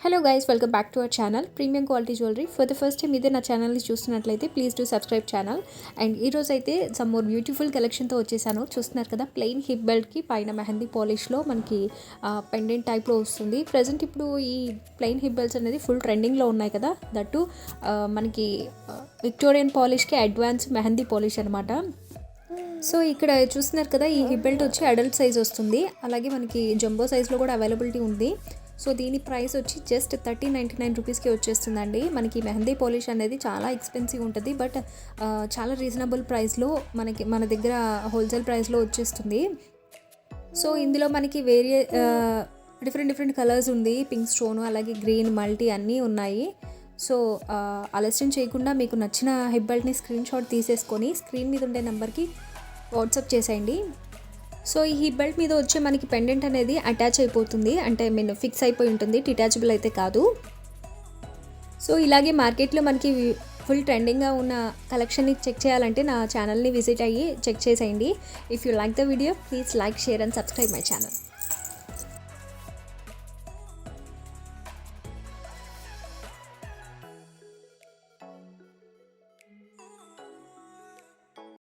Hello guys, welcome back to our channel premium quality jewellery. For the first time ఇదే నా ఛానల్ని చూస్తున్నట్లయితే please do subscribe channel. And ఈరోజు అయితే some more beautiful కలెక్షన్తో వచ్చేసాను. చూస్తున్నారు కదా, ప్లెయిన్ హిప్ బెల్ట్కి పైన మెహందీ పాలిష్లో మనకి పెండెంట్ టైప్లో వస్తుంది. ప్రజెంట్ ఇప్పుడు ఈ ప్లెయిన్ హిప్ బెల్ట్స్ అనేది ఫుల్ ట్రెండింగ్లో ఉన్నాయి కదా. దట్టు మనకి విక్టోరియన్ పాలిష్కి అడ్వాన్స్ మెహందీ పాలిష్ అనమాట. సో ఇక్కడ చూస్తున్నారు కదా, ఈ హిప్ బెల్ట్ వచ్చి అడల్ట్ సైజ్ వస్తుంది. అలాగే మనకి జంబో సైజ్లో కూడా అవైలబిలిటీ ఉంది. సో దీని ప్రైస్ వచ్చి జస్ట్ 1399 రూపీస్కి వచ్చేస్తుందండి. మనకి మెహందీ పాలిష్ అనేది చాలా ఎక్స్పెన్సివ్ ఉంటుంది, బట్ చాలా రీజనబుల్ ప్రైస్లో మన దగ్గర హోల్సేల్ ప్రైస్లో వచ్చేస్తుంది. సో ఇందులో మనకి డిఫరెంట్ కలర్స్ ఉంది. పింక్ స్టోను, అలాగే గ్రీన్, మల్టీ అన్నీ ఉన్నాయి. సో ఆలస్యం చేయకుండా మీకు నచ్చిన హిప్ బెల్ట్ని స్క్రీన్ షాట్ తీసేసుకొని స్క్రీన్ మీద ఉండే నెంబర్కి వాట్సాప్ చేసేయండి. సో ఈ హిప్ బెల్ట్ మీద వచ్చే మనకి పెండెంట్ అనేది అటాచ్ అయిపోతుంది, అంటే ఫిక్స్ అయిపోయి ఉంటుంది, డిటాచబుల్ అయితే కాదు. సో ఇలాగే మార్కెట్లో మనకి ఫుల్ ట్రెండింగ్గా ఉన్న కలెక్షన్ని చెక్ చేయాలంటే నా ఛానల్ని విజిట్ అయ్యి చెక్ చేసేయండి. If you like the video please like, share and subscribe my channel.